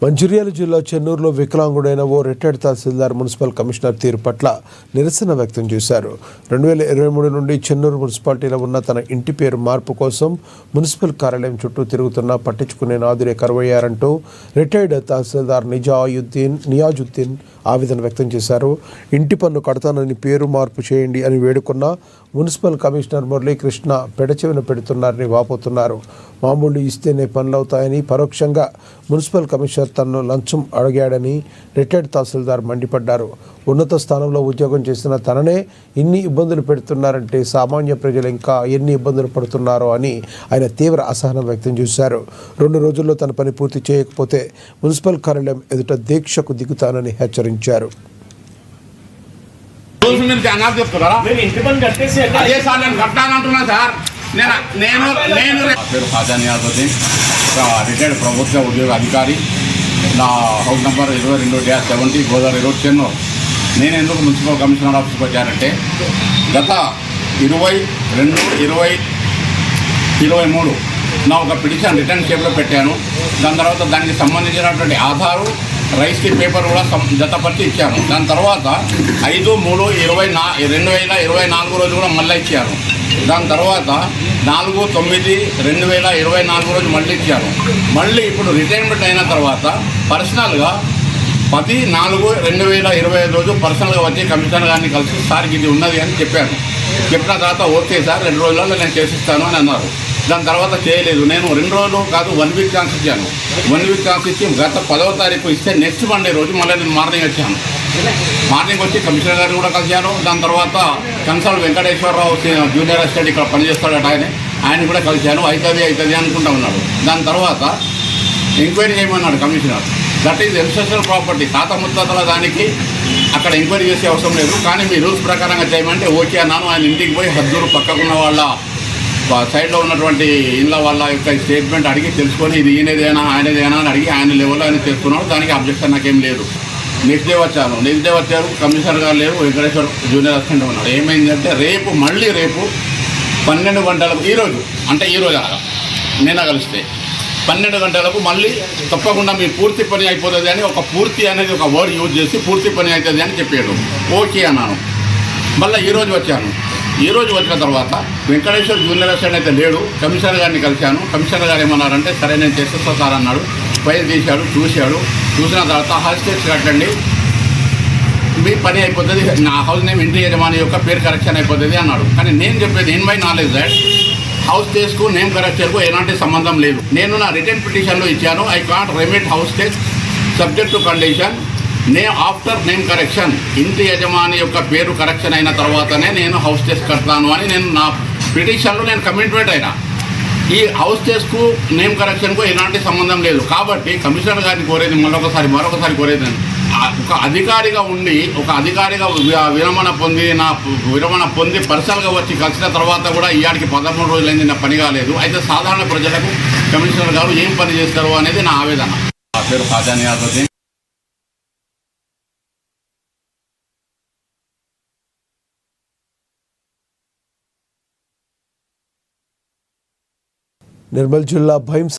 మంచిర్యాల జిల్లా చెన్నూరులో వికలాంగుడైన ఓ రిటైర్డ్ తహసీల్దార్ municipal commissioner తీరు పట్ల నిరసన వ్యక్తం చేశారు. 2023 నుండి చెన్నూరు మున్సిపాలిటీలో ఉన్న తన ఇంటి పేరు మార్పు కోసం మున్సిపల్ కార్యాలయం చుట్టూ తిరుగుతున్నా పట్టించుకునే నాదురే కరువయ్యారంటూ రిటైర్డ్ తహసీల్దార్ నియాజుద్దీన్ ఆవేదన వ్యక్తం చేశారు. ఇంటి పన్ను కడతానని పేరు మార్పు చేయండి అని వేడుకున్న మున్సిపల్ కమిషనర్ మురళీకృష్ణ పెడచెవిన పెడుతున్నారని వాపోతున్నారు. మామూలు ఇస్తేనే పనులవుతాయని, పరోక్షంగా మున్సిపల్ కమిషనర్ తనను లంచం అడిగాడని రిటైర్డ్ తహసీల్దార్ మండిపడ్డారు. ఉన్నత స్థానంలో ఉద్యోగం చేసిన తననే ఇన్ని ఇబ్బందులు పెడుతున్నారంటే సామాన్య ప్రజలు ఇంకా ఎన్ని ఇబ్బందులు పడుతున్నారో అని ఆయన తీవ్ర అసహనం వ్యక్తం చేశారు. 2 రోజుల్లో తన పని పూర్తి చేయకపోతే మున్సిపల్ కార్యాలయం ఎదుట దీక్షకు దిగుతానని హెచ్చరించారు. రిటైర్డ్ ప్రభుత్వ ఉద్యోగ అధికారి. నా house number 22-70 Godavari road Chennur. నేను ఎందుకు మున్సిపల్ కమిషనర్ ఆఫీస్కి వచ్చానంటే గత 22/20/23 నా ఒక పిటిషన్ రిటర్న్ షేప్లో పెట్టాను. దాని తర్వాత దానికి సంబంధించినటువంటి ఆధారు రైస్కి పేపర్ కూడా జతపరిచి ఇచ్చాను. దాని తర్వాత 5/3/2024 రోజు కూడా మళ్ళీ ఇచ్చాను. దాని తర్వాత 4/9/2024 రోజు మళ్ళీ ఇచ్చాను. మళ్ళీ ఇప్పుడు రిటైర్మెంట్ అయిన తర్వాత పర్సనల్గా 10/4/2025 రోజు పర్సనల్గా వచ్చి కమిషనర్ గారిని కలిసి సార్కి ఇది ఉన్నది అని చెప్పాను. చెప్పిన తర్వాత ఓకే సార్ 2 రోజులలో నేను చేసిస్తాను అని అన్నారు. దాని తర్వాత చేయలేదు. నేను 2 రోజులు కాదు 1 వీక్ ఛాన్స్ ఇచ్చాను. 1 వీక్ ఛాన్స్ ఇచ్చి గత 10వ తారీఖు ఇస్తే నెక్స్ట్ మండే రోజు మళ్ళీ నేను మార్నింగ్ వచ్చాను. మార్నింగ్ వచ్చి కమిషనర్ గారిని కూడా కలిశాను. దాని తర్వాత కన్సల్ట్ వెంకటేశ్వరరావు జూనియర్ అసిస్టెంట్ ఇక్కడ పనిచేస్తాడట ఆయన కూడా కలిశాను. అవుతుంది అనుకుంటా ఉన్నాడు. దాని తర్వాత ఎంక్వైరీ చేయమన్నాడు commissioner. That is ancestral property. తాత ముత్తాతల దానికి అక్కడ ఎంక్వైరీ చేసే అవసరం లేదు, కానీ మీ రూల్స్ ప్రకారంగా చేయమంటే ఓకే అన్నాను. ఆయన ఇంటికి పోయి హద్దూరు పక్కకున్న వాళ్ళ సైడ్లో ఉన్నటువంటి ఇళ్ళ వాళ్ళ యొక్క స్టేట్మెంట్ అడిగి తెలుసుకొని ఇది ఈయనదేనా ఆయనదేనా అని అడిగి ఆయన లెవెల్లో ఆయన తెలుసుకున్నాడు. దానికి అబ్జెక్షన్ నాకేం లేదు. నెక్స్ట్ డే వచ్చారు కమిషనర్ గారు లేరు, వెంకటేశ్వర జూనియర్ అసిస్టెంట్ ఉన్నాడు. ఏమైందంటే మళ్ళీ రేపు 12 గంటలకు ఈరోజు అనగా నిన్న కలిస్తే 12 గంటలకు మళ్ళీ తప్పకుండా మీ పూర్తి పని అయిపోతుంది అని ఒక పూర్తి అనేది ఒక వర్డ్ యూజ్ చేసి పూర్తి పని అవుతుంది అని చెప్పాడు. ఓకే అన్నాను. మళ్ళీ ఈరోజు వచ్చాను. ఈరోజు వచ్చిన తర్వాత వెంకటేశ్వర జూనియర్ అసిస్టెంట్ అయితే లేడు. కమిషనర్ గారిని కలిశాను. కమిషనర్ గారు ఏమన్నారంటే సరే నేను చేసేస్తా సార్ అన్నాడు. ఫైల్ తీశాడు, చూసిన తర్వాత హౌస్ ట్యాక్స్ కట్టండి, మీ పని అయిపోతుంది, నా హౌస్ నేమ్ ఇంటి యజమాని యొక్క పేరు కరెక్షన్ అయిపోతుంది అన్నాడు. కానీ నేను చెప్పేది in my knowledge that house టేక్స్కు నేమ్ కరెక్షన్కు ఎలాంటి సంబంధం లేదు. నేను నా రిటర్న్ పిటిషన్లో ఇచ్చాను, I can't remit house tax subject to condition after name correction. ఇంటి యజమాని యొక్క పేరు కరెక్షన్ అయిన తర్వాతనే నేను హౌస్ టేక్స్ కడతాను అని నేను నా పిటిషన్లో నేను కమిట్మెంట్ అయినా. ఈ హౌస్ టేక్స్కు నేమ్ కరెక్షన్కు ఎలాంటి సంబంధం లేదు. కాబట్టి కమిషనర్ గారిని కోరేది మరొకసారి కోరేది ఒక అధికారిగా ఉండి విరమణ పొంది పర్సనల్గా వచ్చి కలిసిన తర్వాత కూడా ఈయాడికి 13 రోజులైంది, నా పని కాలేదు. అయితే సాధారణ ప్రజలకు కమిషనర్ గారు ఏం పని చేస్తారు అనేది నా ఆవేదన. నా పేరు నియాజుద్దీన్. నిర్మల్ జిల్లా భైంస